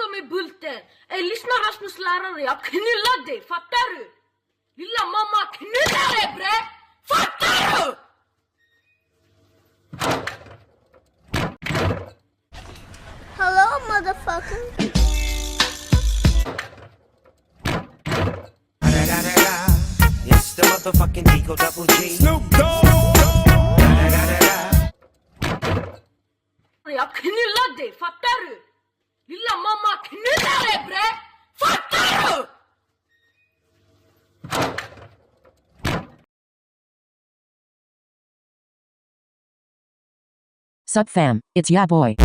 som är Bulten. Lyssna Rasmus lärare, jag knullar dig, fattar du? Lilla mamma, knulla dig bre! Fattar du? Hello, motherfucker. It's the motherfucking Digo Double G. Snoop Dogg. Jag knullar dig, fattar du? Lilla mamma, knulla dig bre! Fattar du? Sup fam, it's ya boy.